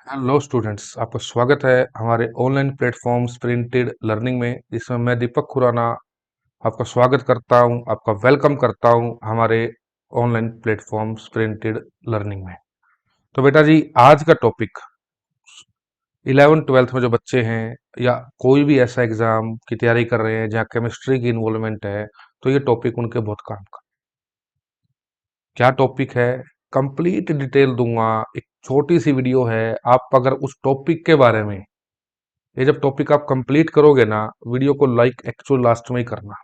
Hello students, आपका स्वागत है हमारे ऑनलाइन प्लेटफॉर्म स्प्रिंटेड लर्निंग में, जिसमें मैं दीपक खुराना आपका स्वागत करता हूं, आपका वेलकम करता हूं हमारे ऑनलाइन प्लेटफॉर्म स्प्रिंटेड लर्निंग में। तो बेटा जी, आज का टॉपिक 11 ट्वेल्थ में जो बच्चे हैं या कोई भी ऐसा एग्जाम की तैयारी कर रहे हैं जहाँ केमिस्ट्री की इन्वॉल्वमेंट है, तो ये टॉपिक उनके बहुत काम का। क्या टॉपिक है, कंप्लीट डिटेल दूंगा। एक छोटी सी वीडियो है। आप अगर उस टॉपिक के बारे में, ये जब टॉपिक आप कंप्लीट करोगे ना, वीडियो को लाइक एक्चुअल लास्ट में ही करना।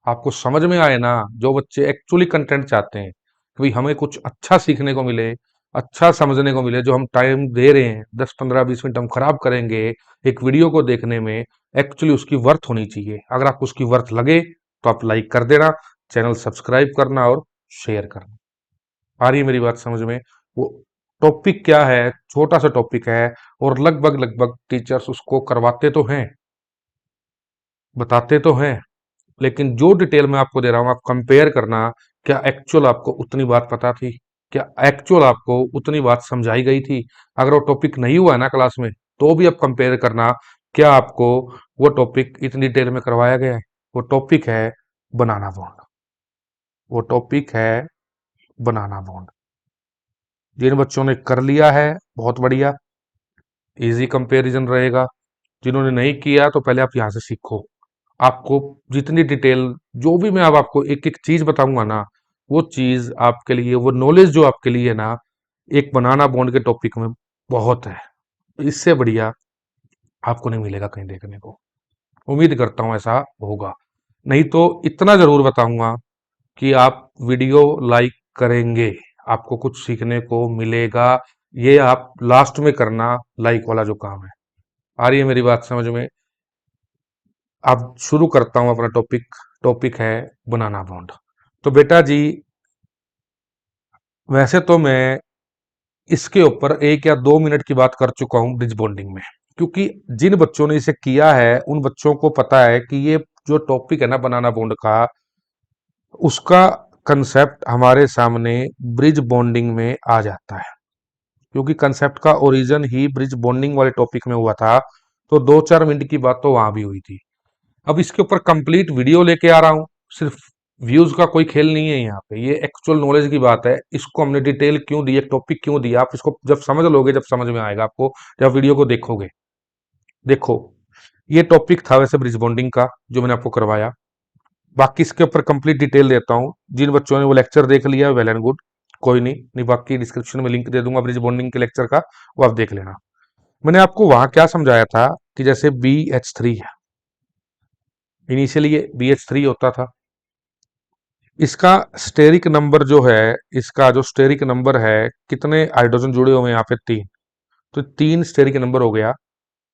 आपको समझ में आए ना, जो बच्चे एक्चुअली कंटेंट चाहते हैं कि भाई हमें कुछ अच्छा सीखने को मिले, अच्छा समझने को मिले, जो हम टाइम दे रहे हैं 10 15 20 मिनट हम खराब करेंगे एक वीडियो को देखने में, एक्चुअली उसकी वर्थ होनी चाहिए। अगर आपको उसकी वर्थ लगे तो आप लाइक कर देना, चैनल सब्सक्राइब करना और शेयर करना। आ रही है मेरी बात समझ में? वो टॉपिक क्या है, छोटा सा टॉपिक है, और लगभग लगभग टीचर्स उसको करवाते तो हैं, बताते तो हैं, लेकिन जो डिटेल मैं आपको दे रहा हूं आप कंपेयर करना। क्या एक्चुअल आपको उतनी बात पता थी? क्या एक्चुअल आपको उतनी बात समझाई गई थी? अगर वो टॉपिक नहीं हुआ है ना क्लास में, तो भी आप कंपेयर करना, क्या आपको वो टॉपिक इतनी डिटेल में करवाया गया है? वो टॉपिक है बनाना बॉन्ड। वो टॉपिक है बनाना बॉन्ड। जिन बच्चों ने कर लिया है, बहुत बढ़िया, इजी कंपैरिजन रहेगा। जिन्होंने नहीं किया तो पहले आप यहाँ से सीखो। आपको जितनी डिटेल, जो भी मैं अब आपको एक एक चीज बताऊंगा ना, वो चीज आपके लिए, वो नॉलेज जो आपके लिए ना, एक बनाना बॉन्ड के टॉपिक में बहुत है। इससे बढ़िया आपको नहीं मिलेगा कहीं देखने को। उम्मीद करता हूं ऐसा होगा। नहीं तो इतना जरूर बताऊंगा कि आप वीडियो लाइक करेंगे, आपको कुछ सीखने को मिलेगा। ये आप लास्ट में करना, लाइक वाला जो काम है। आ रही है मेरी बात समझ में? अब शुरू करता हूं अपना टॉपिक। टॉपिक है बनाना बॉन्ड। तो बेटा जी, वैसे तो मैं इसके ऊपर 1 या 2 मिनट की बात कर चुका हूं ब्रिज बॉन्डिंग में, क्योंकि जिन बच्चों ने इसे किया है उन बच्चों को पता है कि ये जो टॉपिक है ना बनाना बॉन्ड का, उसका कंसेप्ट हमारे सामने ब्रिज बॉन्डिंग में आ जाता है, क्योंकि कंसेप्ट का ओरिजिन ही ब्रिज बॉन्डिंग वाले टॉपिक में हुआ था। तो 2 4 मिनट की बात तो वहां भी हुई थी। अब इसके ऊपर कंप्लीट वीडियो लेके आ रहा हूँ। सिर्फ व्यूज का कोई खेल नहीं है यहाँ पे, ये एक्चुअल नॉलेज की बात है। इसको हमने डिटेल क्यों दी, एक टॉपिक क्यों दिया, आप इसको जब समझ लोगे, जब समझ में आएगा आपको, जब वीडियो को देखोगे। देखो, ये टॉपिक था वैसे ब्रिज बॉन्डिंग का जो मैंने आपको करवाया। बाकी इसके ऊपर कंप्लीट डिटेल देता हूँ। जिन बच्चों ने वो लेक्चर देख लिया, वेल एंड गुड, कोई नहीं, नहीं बाकी डिस्क्रिप्शन में लिंक दे दूंगा ब्रिज बॉन्डिंग के लेक्चर का, वो आप देख लेना। मैंने आपको वहां क्या समझाया था कि जैसे BH3 है, इनिशियली ये BH3 होता था। इसका स्टेरिक नंबर जो है, इसका जो स्टेरिक नंबर है, कितने हाइड्रोजन जुड़े हुए हैं यहाँ पे? 3। तो 3 स्टेरिक नंबर हो गया।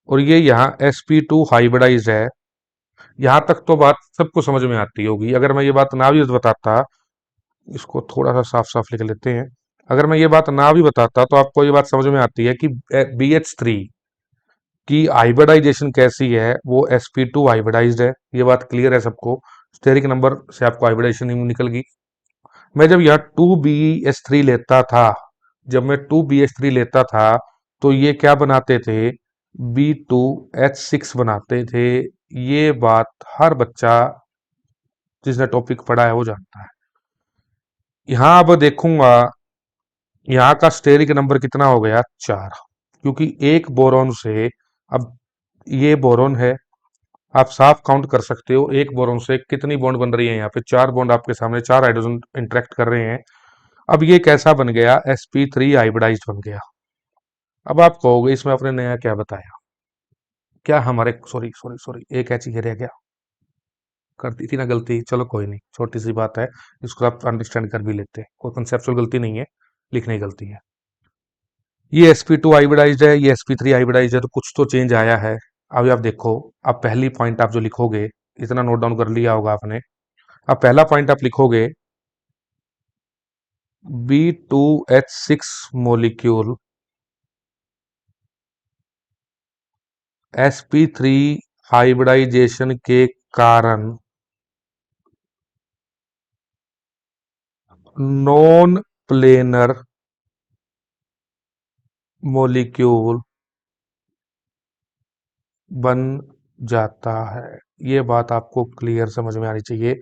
और ये यहाँ sp2 हाइब्रिडाइज्ड है। यहाँ तक तो बात सबको समझ में आती होगी। अगर मैं ये बात ना भी बताता, इसको थोड़ा सा साफ साफ लिख लेते हैं। अगर मैं ये बात ना भी बताता तो आपको ये बात समझ में आती है कि BH3 की हाइब्रिडाइजेशन कैसी है, वो sp2 हाइब्रिडाइज्ड है। ये बात क्लियर है सबको? स्टेरिक नंबर से आपको हाइब्रिडाइजेशन निकल गई। मैं जब यहाँ 2BH3 लेता था, जब मैं 2BH3 लेता था, तो ये क्या बनाते थे? B2H6 बनाते थे। ये बात हर बच्चा जिसने टॉपिक पढ़ा है वो जानता है। यहाँ अब देखूंगा, यहाँ का स्टेरिक नंबर कितना हो गया? 4। क्योंकि एक बोरॉन से, अब ये बोरॉन है, आप साफ काउंट कर सकते हो एक बोरॉन से कितनी बॉन्ड बन रही है। यहाँ पे 4 बॉन्ड आपके सामने, 4 हाइड्रोजन इंटरेक्ट कर रहे हैं। अब ये कैसा बन गया? sp3 हाइब्रिडाइज्ड बन गया। अब आप कहोगे इसमें आपने नया क्या बताया? क्या हमारे, सॉरी सॉरी सॉरी, एक है चीज रह गया, कर दी थी ना गलती, चलो कोई नहीं, छोटी सी बात है, इसको आप अंडरस्टैंड कर भी लेते हैं, कोई कंसेप्चुअल गलती नहीं है, लिखने की गलती है। ये sp2 हाइब्रिडाइज्ड है, ये sp3 हाइब्रिडाइज्ड है, तो कुछ तो चेंज आया है। अभी आप देखो, अब पहली पॉइंट आप जो लिखोगे, इतना नोट डाउन कर लिया होगा आपने। अब पहला पॉइंट आप लिखोगे, B2H6 मोलिक्यूल sp3 हाइब्रिडाइजेशन के कारण नॉन प्लेनर मोलिक्यूल बन जाता है। ये बात आपको क्लियर समझ में आनी चाहिए।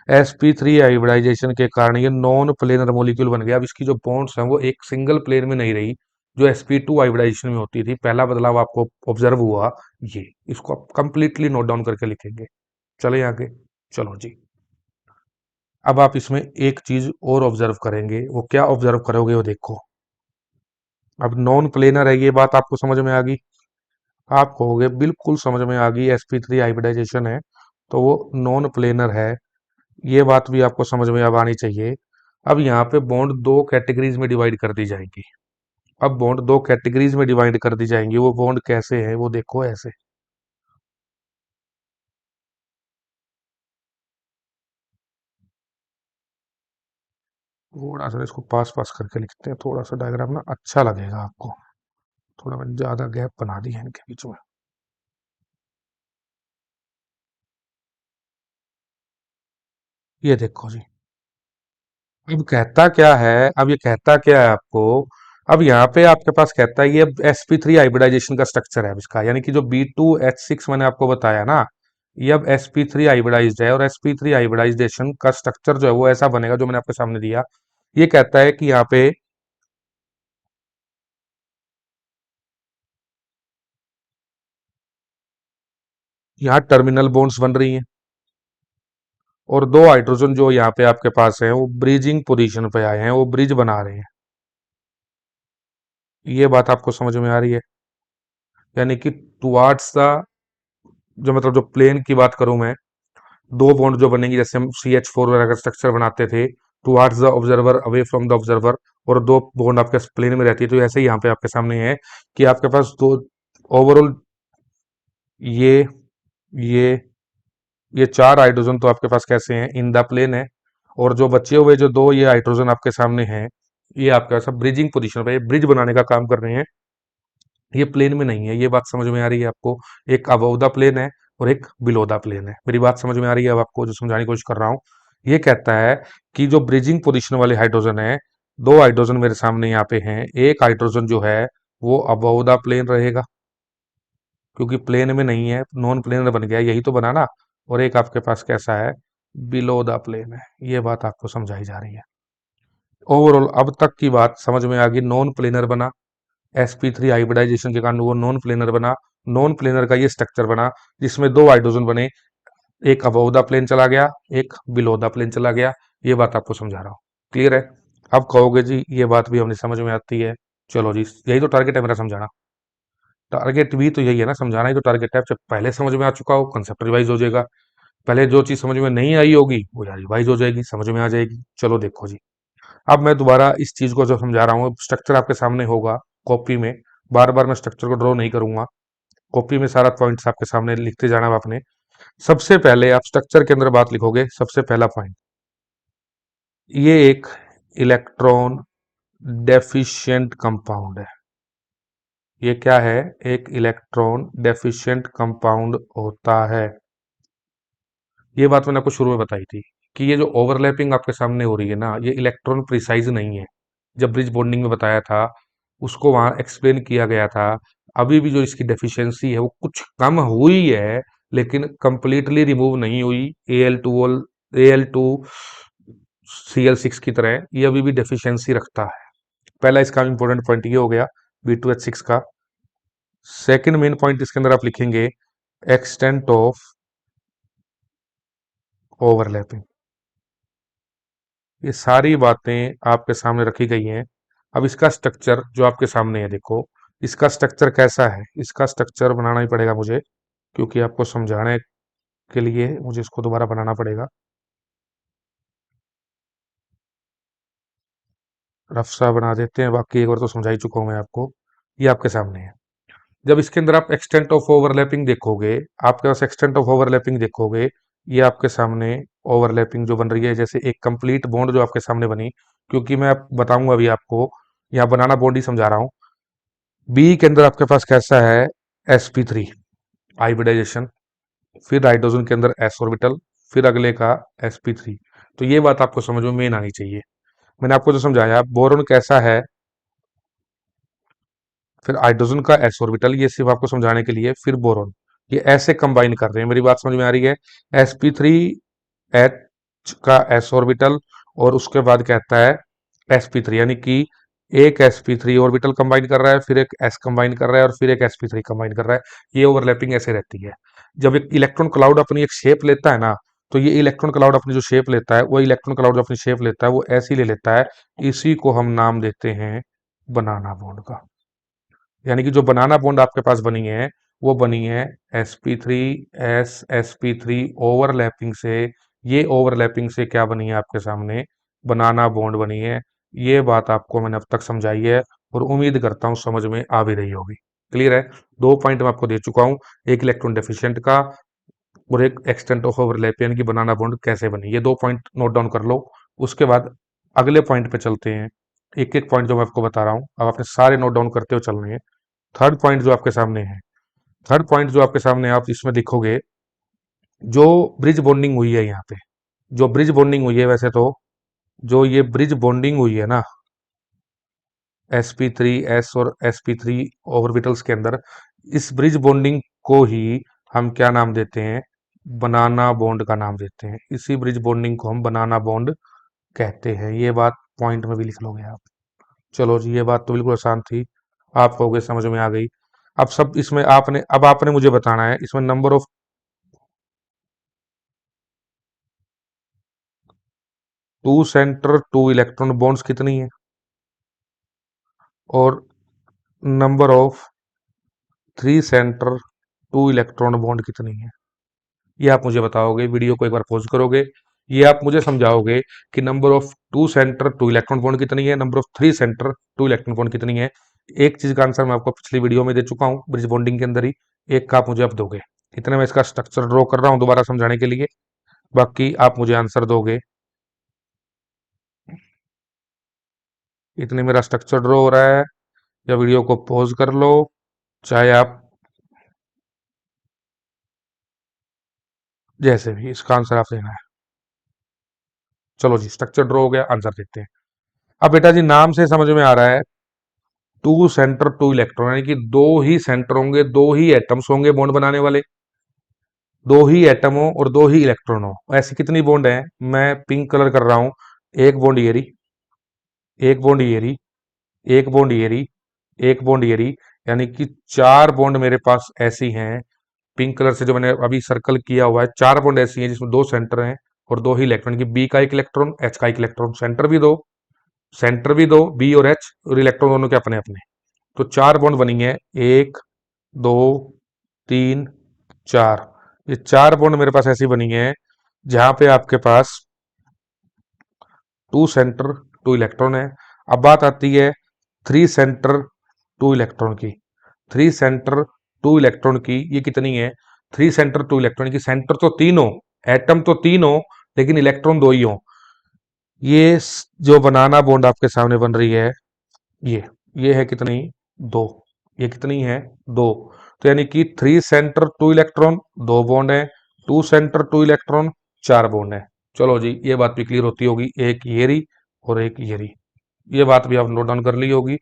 sp3 हाइब्रिडाइजेशन के कारण ये नॉन प्लेनर मोलिक्यूल बन गया। अब इसकी जो बॉन्ड्स हैं वो एक सिंगल प्लेन में नहीं रही, जो sp2 हाइब्रिडाइजेशन में होती थी। पहला बदलाव आपको ऑब्जर्व हुआ ये। इसको आप कंप्लीटली नोट डाउन करके लिखेंगे। चले आगे। चलो जी। अब आप इसमें एक चीज और ऑब्जर्व करेंगे, वो क्या ऑब्जर्व करोगे वो देखो। अब नॉन प्लेनर है, ये बात आपको समझ में आ गई। आप कहोगे बिल्कुल समझ में आ गई, sp3 हाइब्रिडाइजेशन है तो वो नॉन प्लेनर है। ये बात भी आपको समझ में अब आनी चाहिए। अब यहाँ पे बॉन्ड दो कैटेगरीज में डिवाइड कर दी जाएंगी। अब बॉन्ड दो कैटेगरीज में डिवाइड कर दी जाएंगी। वो बॉन्ड कैसे है वो देखो ऐसे। थोड़ा सा इसको पास पास करके लिखते हैं, थोड़ा सा डायग्राम ना अच्छा लगेगा आपको। थोड़ा मैंने ज्यादा गैप बना दी है इनके बीच में। ये देखो जी। अब कहता क्या है, अब ये कहता क्या है आपको। अब यहाँ पे आपके पास कहता है ये sp3 हाइब्रिडाइजेशन का स्ट्रक्चर है अब इसका, यानी कि जो B2H6 मैंने आपको बताया ना, ये अब sp3 हाइब्रिडाइज्ड है। और sp3 हाइब्रिडाइजेशन का स्ट्रक्चर जो है वो ऐसा बनेगा जो मैंने आपके सामने दिया। ये कहता है कि यहाँ पे यहाँ टर्मिनल बॉन्ड्स बन रही हैं, और दो हाइड्रोजन जो यहाँ पे आपके पास है वो ब्रिजिंग पोजीशन पे आए हैं, वो ब्रिज बना रहे हैं। ये बात आपको समझ में आ रही है। यानी कि टुवार्ड्स द, जो मतलब जो प्लेन की बात करूं मैं, दो बॉन्ड जो बनेंगे जैसे हम CH4 वगैरह का स्ट्रक्चर बनाते थे, towards the observer away from the observer, और दो बॉन्ड आपके प्लेन में रहती है। तो ऐसे ही यहाँ पे आपके सामने है कि आपके पास दो ओवरऑल, ये ये ये चार हाइड्रोजन तो आपके पास कैसे हैं, इन द प्लेन है। और जो बचे हुए जो दो ये हाइड्रोजन आपके सामने हैं, ये आपके पास ब्रिजिंग पोजीशन पे, ब्रिज बनाने का काम कर रहे हैं। ये प्लेन में नहीं है। ये बात समझ में आ रही है आपको। एक अबव द प्लेन है और एक बिलो द प्लेन है। मेरी बात समझ में आ रही है अब आपको, जो समझाने की कोशिश कर रहा हूँ। ये कहता है कि जो ब्रिजिंग पोजीशन वाले हाइड्रोजन है, दो हाइड्रोजन मेरे सामने यहाँ पे हैं। एक हाइड्रोजन जो है वो अबव द प्लेन रहेगा, क्योंकि प्लेन में नहीं है, नॉन प्लेनर बन गया, यही तो बना ना। और एक आपके पास कैसा है, बिलो द प्लेन है। ये बात आपको समझाई जा रही है। ओवरऑल अब तक की बात समझ में आ गई। नॉन प्लेनर बना, sp3 हाइब्रिडाइजेशन के कारण वो नॉन प्लेनर बना। नॉन प्लेनर का ये स्ट्रक्चर बना जिसमें दो हाइड्रोजन बने, एक अबव द प्लेन चला गया, एक बिलो द प्लेन चला गया। ये बात आपको समझा रहा हूँ। क्लियर है। अब कहोगे जी ये बात भी हमें समझ में आती है। चलो जी, यही तो टारगेट है मेरा, समझाना। टारगेट भी तो यही है ना, समझाना ही तो टारगेट है। जब पहले समझ में आ चुका हो, कंसेप्ट रिवाइज हो जाएगा। पहले जो चीज समझ में नहीं आई होगी वो यार रिवाइज हो जाएगी, समझ में आ जाएगी। चलो देखो जी। अब मैं दोबारा इस चीज को जो समझा रहा हूँ, स्ट्रक्चर आपके सामने होगा कॉपी में। बार बार मैं स्ट्रक्चर को ड्रॉ नहीं करूंगा, कॉपी में सारा पॉइंट्स आपके सामने लिखते जाना है आपने। सबसे पहले आप स्ट्रक्चर के अंदर बात लिखोगे, सबसे पहला पॉइंट, ये एक इलेक्ट्रॉन डेफिशिएंट कंपाउंड है। ये क्या है, एक इलेक्ट्रॉन डेफिशिएंट कंपाउंड होता है। ये बात मैंने आपको शुरू में बताई थी कि ये जो ओवरलैपिंग आपके सामने हो रही है ना, ये इलेक्ट्रॉन प्रिसाइज नहीं है। जब ब्रिज बॉन्डिंग में बताया था, उसको वहां एक्सप्लेन किया गया था। अभी भी जो इसकी डेफिशिएंसी है वो कुछ कम हुई है, लेकिन कंप्लीटली रिमूव नहीं हुई। Al2 Cl6 की तरह ये अभी भी डेफिशिएंसी रखता है। पहला इसका इंपॉर्टेंट पॉइंट ये हो गया B2H6 का। सेकंड मेन पॉइंट इसके अंदर आप लिखेंगे एक्सटेंट ऑफ ओवरलैपिंग। ये सारी बातें आपके सामने रखी गई हैं। अब इसका स्ट्रक्चर जो आपके सामने है देखो, इसका स्ट्रक्चर कैसा है। इसका स्ट्रक्चर बनाना ही पड़ेगा मुझे, क्योंकि आपको समझाने के लिए मुझे इसको दोबारा बनाना पड़ेगा। रफ सा बना देते हैं, बाकी एक बार तो समझा ही चुका हूं मैं आपको। ये आपके सामने है। जब इसके अंदर आप एक्सटेंट ऑफ ओवरलैपिंग देखोगे, आपके पास एक्सटेंट ऑफ ओवरलैपिंग देखोगे, ये आपके सामने ओवरलैपिंग जो बन रही है, जैसे एक कंप्लीट बॉन्ड जो आपके सामने बनी। क्योंकि मैं बताऊंगा अभी आपको, यहाँ बनाना बॉन्ड ही समझा रहा हूँ। बी के अंदर आपके पास कैसा है, sp3 हाइब्रिडाइजेशन, फिर हाइड्रोजन के अंदर s ऑर्बिटल, फिर अगले का sp3। तो ये बात आपको समझ में मेन आनी चाहिए। मैंने आपको जो समझाया, बोरोन कैसा है, फिर हाइड्रोजन का एस ऑर्बिटल, ये सिर्फ आपको समझाने के लिए, फिर बोरॉन, ये ऐसे कंबाइन कर रहे हैं। मेरी बात समझ में आ रही है? sp3h का एस ऑर्बिटल, और उसके बाद कहता है sp3, यानी कि एक sp3 ऑर्बिटल कंबाइन कर रहा है, फिर एक s कंबाइन कर रहा है, और फिर एक sp3 कंबाइन कर रहा है। ये ओवरलैपिंग ऐसे रहती है। जब एक इलेक्ट्रॉन क्लाउड अपनी एक शेप लेता है ना, तो ये इलेक्ट्रॉन क्लाउड अपनी जो शेप लेता है, वो इलेक्ट्रॉन क्लाउड जो अपनी शेप लेता है वो ऐसी ले लेता है। इसी को हम नाम देते हैं बनाना बॉन्ड का। यानी कि जो बनाना बॉन्ड आपके पास बनी है, वो बनी है sp3 ओवरलैपिंग से। ये ओवरलैपिंग से क्या बनी है आपके सामने? बनाना बॉन्ड बनी है। ये बात आपको मैंने अब तक समझाई है, और उम्मीद करता हूं समझ में आ भी रही होगी। क्लियर है? दो पॉइंट मैं आपको दे चुका हूं, एक इलेक्ट्रॉन डेफिशिएंट का, और एक एक्सटेंट ऑफ ओवरलैप, यानी कि बनाना बॉन्ड कैसे बनी। ये दो पॉइंट नोट डाउन कर लो। उसके बाद अगले पॉइंट पे चलते हैं। एक एक पॉइंट जो मैं आपको बता रहा हूँ, अब आपने सारे नोट डाउन करते हुए चलने हैं। थर्ड पॉइंट जो आपके सामने है, थर्ड पॉइंट जो आपके सामने आप इसमें देखोगे, जो ब्रिज बॉन्डिंग हुई है यहाँ पे, जो ब्रिज बॉन्डिंग हुई है, वैसे तो जो ये ब्रिज बॉन्डिंग हुई है ना, sp3s और sp3 ऑर्बिटल्स के अंदर, इस ब्रिज बॉन्डिंग को ही हम क्या नाम देते हैं? बनाना बॉन्ड का नाम देते हैं। इसी ब्रिज बॉन्डिंग को हम बनाना बॉन्ड कहते हैं। ये बात पॉइंट में भी लिख लोगे आप। चलो जी, ये बात तो बिल्कुल आसान थी, आप कहोगे समझ में आ गई। अब सब इसमें आपने मुझे बताना है, इसमें number of two centre two electron bonds कितनी है, और number of three centre two electron bond कितनी है। ये आप मुझे बताओगे, वीडियो को एक बार पॉज करोगे, ये आप मुझे समझाओगे कि number of two centre two electron bond कितनी है, number of three centre two electron bond कितनी है। एक चीज का आंसर मैं आपको पिछली वीडियो में दे चुका हूँ, ब्रिज बॉन्डिंग के अंदर ही। एक का आप मुझे अब दोगे। इतने में इसका स्ट्रक्चर ड्रॉ कर रहा हूँ दोबारा समझाने के लिए, बाकी आप मुझे आंसर दोगे। इतने मेरा स्ट्रक्चर ड्रॉ हो रहा है, या वीडियो को पॉज कर लो, चाहे आप जैसे भी, इसका आंसर आप देना है। चलो जी, स्ट्रक्चर ड्रॉ हो गया, आंसर देखते हैं। अब बेटा जी, नाम से समझ में आ रहा है, टू सेंटर टू इलेक्ट्रॉन, यानी कि दो ही सेंटर होंगे, दो ही एटम्स होंगे बॉन्ड बनाने वाले, दो ही एटम हो और दो ही इलेक्ट्रॉन हो। ऐसी कितनी बॉन्ड है? मैं पिंक कलर कर रहा हूं। एक बॉन्ड ये रही, एक बॉन्ड ये रही, एक बॉन्ड ये रही, एक बॉन्ड ये रही, यानी कि चार बॉन्ड मेरे पास ऐसी हैं। पिंक कलर से जो मैंने अभी सर्कल किया हुआ है, चार बॉन्ड ऐसी हैं जिसमें दो सेंटर हैं और दो ही इलेक्ट्रॉन, की बी का एक इलेक्ट्रॉन, एच का एक इलेक्ट्रॉन, सेंटर भी दो, सेंटर भी दो, बी और एच, और इलेक्ट्रॉन दोनों के अपने अपने। तो चार बॉन्ड बनी है, एक, दो, तीन, चार। ये चार बॉन्ड मेरे पास ऐसी बनी है जहां पे आपके पास टू सेंटर टू इलेक्ट्रॉन है। अब बात आती है थ्री सेंटर टू इलेक्ट्रॉन की। थ्री सेंटर टू इलेक्ट्रॉन की ये कितनी है? थ्री सेंटर टू इलेक्ट्रॉन की, सेंटर तो तीन हो, एटम तो तीन हो, लेकिन इलेक्ट्रॉन दो ही हो। जो बनाना बॉन्ड आपके सामने बन रही है, ये ये है कितनी? दो। ये कितनी है? दो। तो यानी कि थ्री सेंटर टू इलेक्ट्रॉन, दो बॉन्ड है, टू सेंटर टू इलेक्ट्रॉन, चार बॉन्ड है। चलो जी, ये बात भी क्लियर होती होगी, एक ये रही और एक ये रही। ये बात भी आप नोट डाउन कर ली होगी।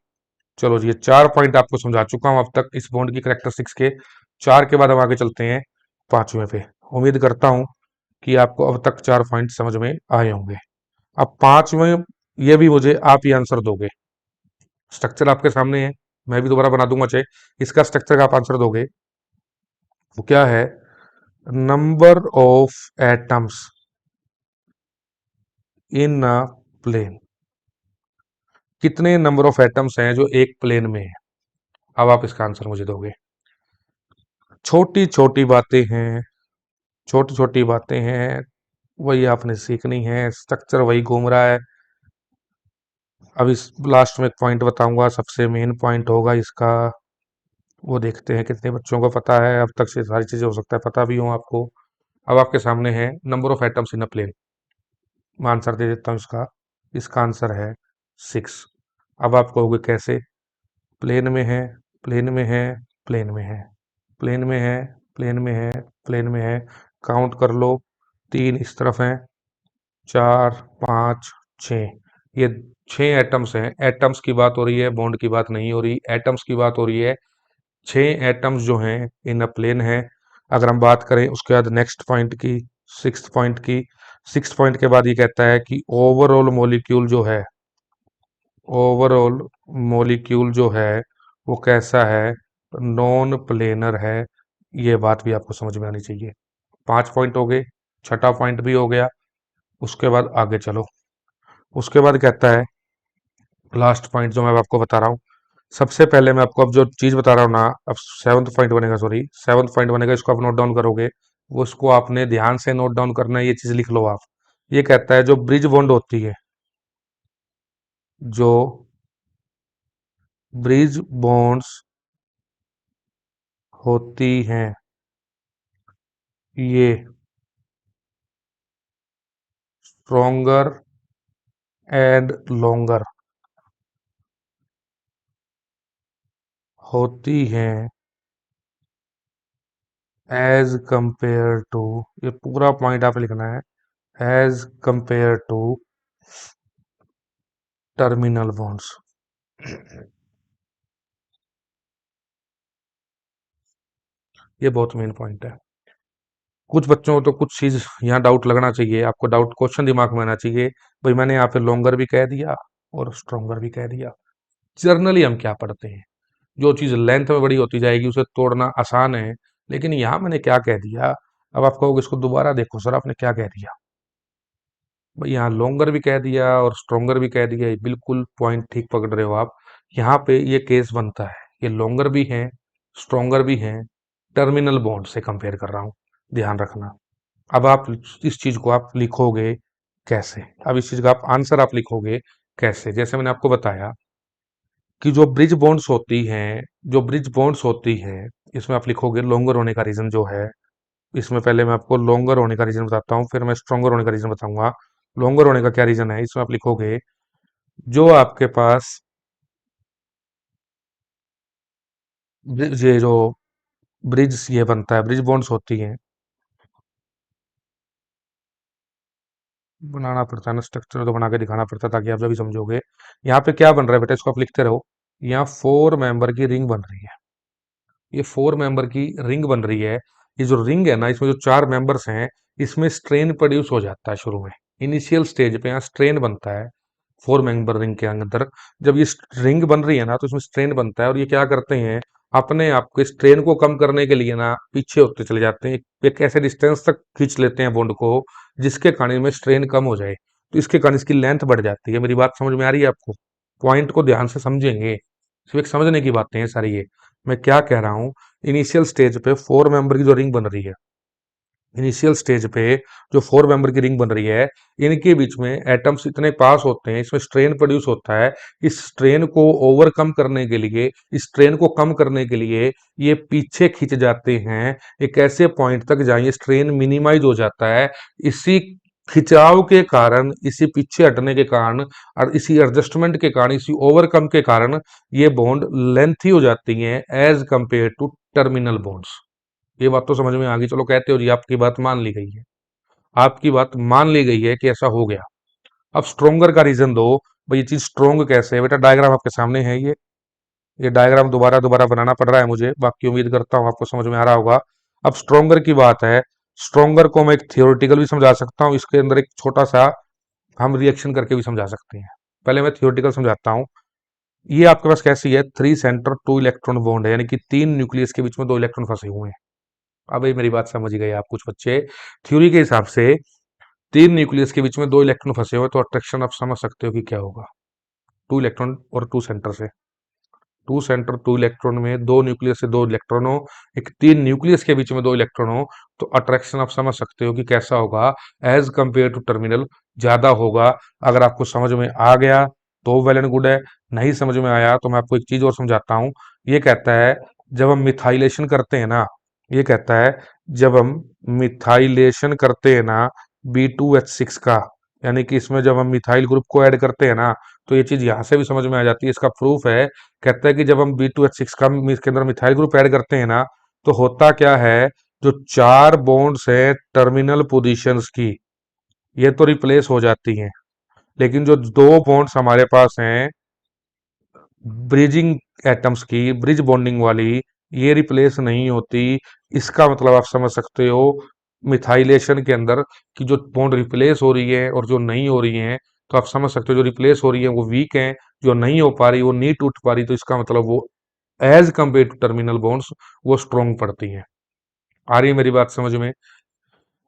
चलो जी, ये चार पॉइंट आपको समझा चुका हूं अब तक इस बॉन्ड की करेक्टरिस्टिक्स के। चार के बाद हम आगे चलते हैं पांचवें पे। उम्मीद करता हूं कि आपको अब तक चार पॉइंट समझ में आए होंगे। अब पांचवें, ये भी मुझे आप ही आंसर दोगे। स्ट्रक्चर आपके सामने है, मैं भी दोबारा बना दूंगा चाहे, इसका स्ट्रक्चर का आप आंसर दोगे। वो क्या है? Number of atoms in a plane. कितने नंबर ऑफ एटम्स हैं जो एक प्लेन में है? अब आप इसका आंसर मुझे दोगे। छोटी छोटी बातें हैं, छोटी छोटी बातें हैं, वही आपने सीखनी है, स्ट्रक्चर वही घूम रहा है। अब इस लास्ट में एक पॉइंट बताऊंगा, सबसे मेन पॉइंट होगा इसका, वो देखते हैं कितने बच्चों को पता है। अब तक से सारी चीजें हो सकता है पता भी हो आपको। अब आपके सामने है number of atoms in a plane. मैं आंसर दे देता हूँ इसका। इसका आंसर है सिक्स। अब आप कहोगे कैसे? प्लेन में है, प्लेन में है, प्लेन में है, प्लेन में है, प्लेन में है, प्लेन में है, काउंट कर लो। तीन इस तरफ है, चार, पाँच, छ, ये 6 एटम्स हैं। एटम्स की बात हो रही है, बॉन्ड की बात नहीं हो रही। एटम्स की बात हो रही है। 6 एटम्स जो हैं इन अ प्लेन है। अगर हम बात करें उसके बाद नेक्स्ट पॉइंट की, सिक्स्थ पॉइंट की, सिक्स्थ पॉइंट के बाद ये कहता है कि ओवरऑल मॉलिक्यूल जो है, ओवरऑल मॉलिक्यूल जो है वो कैसा है, नॉन प्लेनर है। ये बात भी आपको समझ में आनी चाहिए। 5 पॉइंट हो गए, छठा पॉइंट भी हो गया। उसके बाद आगे चलो। उसके बाद कहता है लास्ट पॉइंट जो मैं आपको बता रहा हूँ। सबसे पहले मैं आपको अब जो चीज बता रहा हूँ ना, अब सेवंथ पॉइंट बनेगा, सॉरी सेवंथ पॉइंट बनेगा, इसको आप नोट डाउन करोगे। वो उसको आपने ध्यान से नोट डाउन करना है, ये चीज लिख लो आप। ये कहता है जो ब्रिज बॉन्ड होती है, जो ब्रिज बॉन्ड्स होती हैं, ये स्ट्रोंगर एंड लॉन्गर होती हैं एज कंपेयर टू, ये पूरा पॉइंट आप लिखना है, as compare to terminal bonds. ये बहुत मेन पॉइंट है। कुछ बच्चों को तो कुछ चीज यहाँ डाउट लगना चाहिए, आपको डाउट क्वेश्चन दिमाग में आना चाहिए। भाई मैंने यहाँ पे लॉन्गर भी कह दिया और स्ट्रोंगर भी कह दिया। जर्नली हम क्या पढ़ते हैं, जो चीज लेंथ में बड़ी होती जाएगी उसे तोड़ना आसान है, लेकिन यहाँ मैंने क्या कह दिया। अब आप कहोगे इसको दोबारा देखो सर आपने क्या कह दिया। भाई यहाँ लॉन्गर भी कह दिया और स्ट्रोंगर भी कह दिया, ये बिल्कुल पॉइंट ठीक पकड़ रहे हो आप। यहाँ पे ये केस बनता है, ये लॉन्गर भी है, स्ट्रोंगर भी है, टर्मिनल बॉन्ड से कंपेयर कर रहा हूँ, ध्यान रखना। अब आप इस चीज को आप लिखोगे कैसे, अब इस चीज का आप आंसर आप लिखोगे कैसे, जैसे मैंने आपको बताया कि जो ब्रिज बॉन्ड्स होती हैं, जो ब्रिज बॉन्ड्स होती है, इसमें आप लिखोगे लॉन्गर होने का रीजन जो है। इसमें पहले मैं आपको लॉन्गर होने का रीजन बताता हूँ, फिर मैं स्ट्रोंगर होने का रीजन बताऊंगा। लॉन्गर होने का क्या रीजन है, इसमें आप लिखोगे जो आपके पास ये जो ब्रिज ये बनता है, ब्रिज बॉन्ड्स होती हैं, बनाना पड़ता है ना, स्ट्रक्चर तो बना के दिखाना पड़ता है ताकि आप जब भी समझोगे। यहाँ पे क्या बन रहा है बेटा, इसको आप लिखते रहो। यहाँ 4 मेंबर की रिंग बन रही है, ये 4 मेंबर की रिंग बन रही है। ये जो रिंग है ना, इसमें जो 4 मेंबर्स हैं, इसमें स्ट्रेन प्रोड्यूस हो जाता है शुरू में। इनिशियल स्टेज पे यहाँ स्ट्रेन बनता है 4 मेंबर रिंग के अंदर। जब ये रिंग बन रही है ना, तो इसमें स्ट्रेन बनता है और ये क्या करते हैं, अपने आप को स्ट्रेन को कम करने के लिए ना पीछे होते चले जाते हैं, एक ऐसे डिस्टेंस तक खींच लेते हैं बॉन्ड को जिसके कारण में स्ट्रेन कम हो जाए। तो इसके कारण इसकी लेंथ बढ़ जाती है। मेरी बात समझ में आ रही है आपको? पॉइंट को ध्यान से समझेंगे, सिर्फ एक समझने की बातें हैं सारी ये। मैं क्या कह रहा हूँ, इनिशियल स्टेज पे 4 मेंबर की जो रिंग बन रही है, इनिशियल स्टेज पे जो 4 मेंबर की रिंग बन रही है, इनके बीच में एटम्स इतने पास होते हैं, इसमें स्ट्रेन प्रोड्यूस होता है। इस स्ट्रेन को ओवरकम करने के लिए, इस स्ट्रेन को कम करने के लिए ये पीछे खिंच जाते हैं, एक ऐसे पॉइंट तक जहां ये स्ट्रेन मिनिमाइज हो जाता है। इसी खिंचाव के कारण, इसी पीछे हटने के कारण और इसी एडजस्टमेंट के कारण, इसी ओवरकम के कारण ये बॉन्ड लेंथी हो जाती हैं as compare to terminal bonds. ये बात तो समझ में आ गई, चलो कहते हो जी आपकी बात मान ली गई है, आपकी बात मान ली गई है कि ऐसा हो गया। अब स्ट्रोंगर का रीजन दो। भाई ये चीज स्ट्रोंग कैसे है बेटा, डायग्राम आपके सामने है ये डायग्राम दोबारा दोबारा बनाना पड़ रहा है मुझे, बाकी उम्मीद करता हूँ आपको समझ में आ रहा होगा। अब स्ट्रोंगर की बात है, स्ट्रोंगर को मैं एक थियोरिटिकल भी समझा सकता हूँ, इसके अंदर एक छोटा सा हम रिएक्शन करके भी समझा सकते हैं। पहले मैं थियोरिटिकल समझाता हूँ। ये आपके पास कैसी है, 3 सेंटर 2 इलेक्ट्रॉन बॉन्ड है, यानी कि 3 न्यूक्लियस के बीच में 2 इलेक्ट्रॉन फंसे हुए हैं। अब ये मेरी बात समझ ही गए आप कुछ बच्चे, थ्योरी के हिसाब से 3 न्यूक्लियस के बीच में 2 इलेक्ट्रॉन फंसे हुए, तो अट्रैक्शन आप समझ सकते हो कि क्या होगा। 2 इलेक्ट्रॉन और 2 सेंटर से, 2 सेंटर 2 इलेक्ट्रॉन में, 2 न्यूक्लियस से 2 इलेक्ट्रॉन हो, एक 3 न्यूक्लियस के बीच में 2 इलेक्ट्रॉन हो, तो अट्रैक्शन आप समझ सकते हो कि कैसा होगा, एज कंपेयर टू टर्मिनल ज्यादा होगा। अगर आपको समझ में आ गया तो वेल एंड गुड है, नहीं समझ में आया तो मैं आपको एक चीज और समझाता हूँ। ये कहता है जब हम मिथाइलेशन करते हैं ना, ये कहता है जब हम मिथाइलेशन करते हैं ना B2H6 का, यानी कि इसमें जब हम मिथाइल ग्रुप को ऐड करते हैं ना, तो ये चीज यहां से भी समझ में आ जाती है, इसका प्रूफ है। कहता है कि जब हम B2H6 का इसके अंदर मिथाइल ग्रुप ऐड करते हैं ना, तो होता क्या है, जो 4 बॉन्ड्स है टर्मिनल पोजीशंस की, ये तो रिप्लेस हो जाती हैं, लेकिन जो दो बॉन्ड्स हमारे पास हैं ब्रिजिंग एटम्स की, ब्रिज बॉन्डिंग वाली, ये रिप्लेस नहीं होती। इसका मतलब आप समझ सकते हो मिथाइलेशन के अंदर कि जो बॉन्ड रिप्लेस हो रही है और जो नहीं हो रही है, तो आप समझ सकते हो जो रिप्लेस हो रही है वो वीक है, जो नहीं हो पा रही वो नहीं टूट पा रही, तो इसका मतलब वो as compare to terminal bonds वो स्ट्रोंग पड़ती हैं। आ रही है मेरी बात समझ में?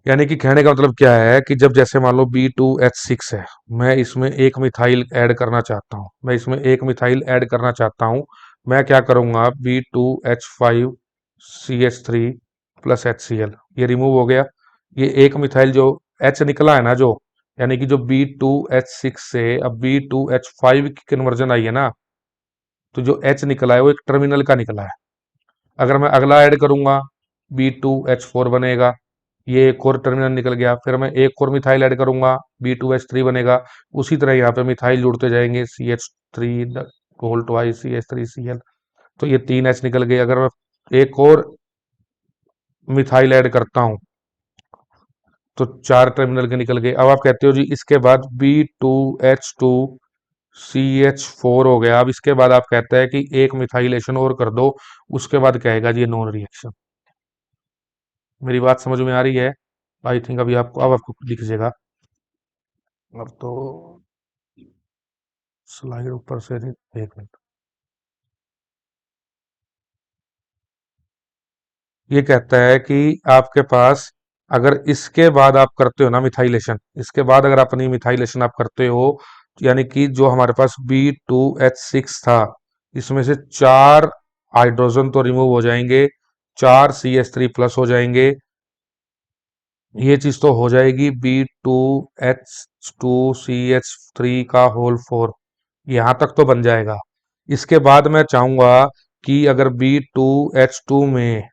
यानी कि कहने का मतलब क्या है कि जब जैसे मान लो B2H6 है, मैं इसमें एक मिथाइल ऐड करना चाहता हूँ, मैं इसमें एक मिथाइल ऐड करना चाहता हूँ, मैं क्या करूंगा, B2H5CH3 प्लस HCl, ये रिमूव हो गया। ये एक मिथाइल जो H निकला है ना, जो यानी कि जो B2H6 से अब B2H5 की कन्वर्जन आई है ना, तो जो H निकला है वो एक टर्मिनल का निकला है। अगर मैं अगला ऐड करूंगा, B2H4 बनेगा, ये एक और टर्मिनल निकल गया। फिर मैं एक और मिथाइल ऐड करूंगा, B2H3 बनेगा। उसी तरह यहाँ पे मिथाइल जुड़ते जाएंगे, CH3 होल ट्वाइस CH3Cl, तो ये तीन H निकल गए। अगर मैं एक और मिथाइल ऐड करता हूँ तो चार टर्मिनल के निकल गए। अब आप कहते हो जी इसके बाद B2H2CH4 हो गया, अब इसके बाद आप कहते हैं कि एक मिथाइलेशन और कर दो, उसके बाद कहेगा जी ये नॉन रिएक्शन। मेरी बात समझ में आ रही है? आई थिंक अभी आपको, अब आपको दिख जाएगा। अब तो स्लाइड ऊपर से नहीं, एक मिनट। ये कहता है कि आपके पास अगर इसके बाद आप करते हो ना मिथाइलेशन, इसके बाद अगर अपनी मिथाइलेशन आप करते हो, यानी कि जो हमारे पास B2H6 था, इसमें से चार हाइड्रोजन तो रिमूव हो जाएंगे, चार CH3 प्लस हो जाएंगे, ये चीज तो हो जाएगी। B2H2CH3 का होल फोर, यहां तक तो बन जाएगा। इसके बाद मैं चाहूंगा कि अगर B2H2 में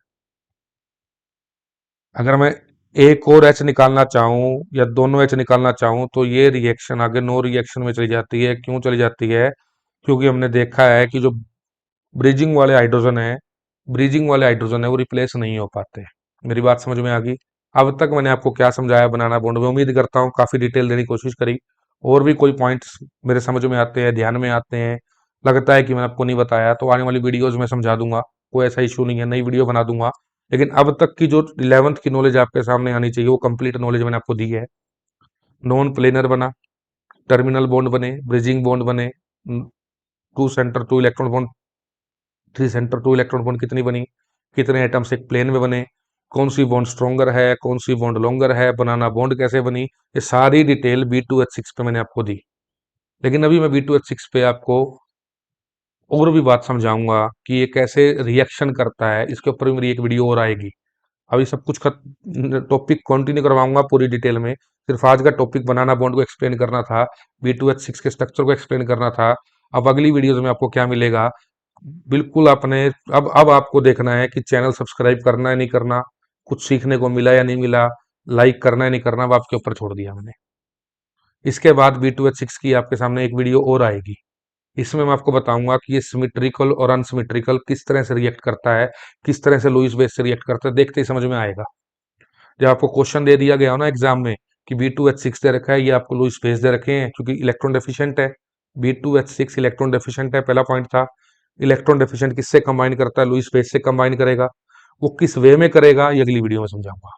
अगर मैं एक और H निकालना चाहूं या दोनों H निकालना चाहूं, तो ये रिएक्शन आगे नो रिएक्शन में चली जाती है। क्यों चली जाती है? क्योंकि हमने देखा है कि जो ब्रिजिंग वाले हाइड्रोजन है, ब्रिजिंग वाले हाइड्रोजन है वो रिप्लेस नहीं हो पाते। मेरी बात समझ में आ गई? अब तक मैंने आपको क्या समझाया बनाना बॉन्ड में, उम्मीद करता हूँ काफी डिटेल देने की कोशिश करी। और भी कोई पॉइंट्स मेरे समझ में आते हैं, ध्यान में आते हैं, लगता है कि मैंने आपको नहीं बताया, तो आने वाली वीडियोज में समझा दूंगा। कोई ऐसा इशू नहीं है, नई वीडियो बना दूंगा। लेकिन अब तक की जो 11th की नॉलेज आपके सामने आनी चाहिए वो कंप्लीट नॉलेज मैंने आपको दी है। नॉन प्लेनर बना, टर्मिनल बॉन्ड बने, ब्रिजिंग बॉन्ड बने, two centre two electron bond, three centre two electron bond कितनी बनी, कितने एटम्स एक प्लेन में बने, कौन सी बॉन्ड स्ट्रॉन्गर है, कौन सी बॉन्ड लॉन्गर है, बनाना बॉन्ड कैसे बनी, ये सारी डिटेल B2H6 पे मैंने आपको दी। लेकिन अभी मैं B2H6 पे आपको और भी बात समझाऊंगा कि ये कैसे रिएक्शन करता है, इसके ऊपर भी मेरी एक वीडियो और आएगी। अभी सब कुछ का टॉपिक कंटिन्यू करवाऊंगा पूरी डिटेल में। सिर्फ आज का टॉपिक बनाना बॉन्ड को एक्सप्लेन करना था, B2H6 के स्ट्रक्चर को एक्सप्लेन करना था। अब अगली वीडियोज में आपको क्या मिलेगा, बिल्कुल आपने अब आपको देखना है कि चैनल सब्सक्राइब करना है नहीं करना, कुछ सीखने को मिला या नहीं मिला, लाइक करना है नहीं करना, अब आपके ऊपर छोड़ दिया मैंने। इसके बाद B2H6 की आपके सामने एक वीडियो और आएगी, इसमें मैं आपको बताऊंगा कि ये सिमेट्रिकल और अनसिमेट्रिकल किस तरह से रिएक्ट करता है, किस तरह से लुईस बेस से रिएक्ट करता है, देखते ही समझ में आएगा। जब आपको क्वेश्चन दे दिया गया हो ना एग्जाम में कि B2H6 दे रखा है, ये आपको लुईस बेस दे रखे हैं क्योंकि इलेक्ट्रॉन डेफिशिएंट है। B2H6 इलेक्ट्रॉन डेफिशिएंट है, पहला पॉइंट था। इलेक्ट्रॉन डेफिशिएंट किससे कंबाइन करता है? लुईस बेस से कंबाइन करेगा। वो किस वे में करेगा ये अगली वीडियो में समझाऊंगा।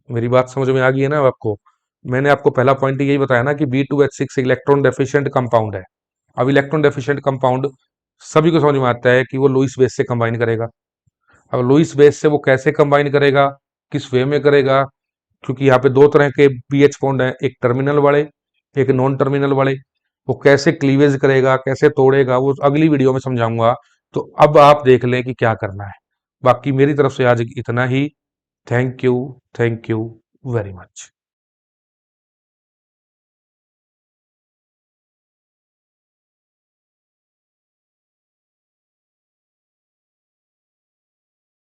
मेरी बात समझ में आ गई है ना आपको? मैंने आपको पहला पॉइंट यही बताया ना कि B2H6 इलेक्ट्रॉन डेफिशिएंट कंपाउंड है। अब इलेक्ट्रॉन डेफिशिएंट कंपाउंड सभी को समझ में आता है कि वो लुईस बेस से कंबाइन करेगा। अब लुईस बेस से वो कैसे कंबाइन करेगा, किस वे में करेगा, क्योंकि यहाँ पे दो तरह के BH बॉन्ड हैं, एक टर्मिनल वाले, एक नॉन टर्मिनल वाले। वो कैसे क्लीवेज करेगा, कैसे तोड़ेगा, वो अगली वीडियो में समझाऊंगा। तो अब आप देख लें कि क्या करना है। बाकी मेरी तरफ से आज इतना ही। Thank you, thank you very much.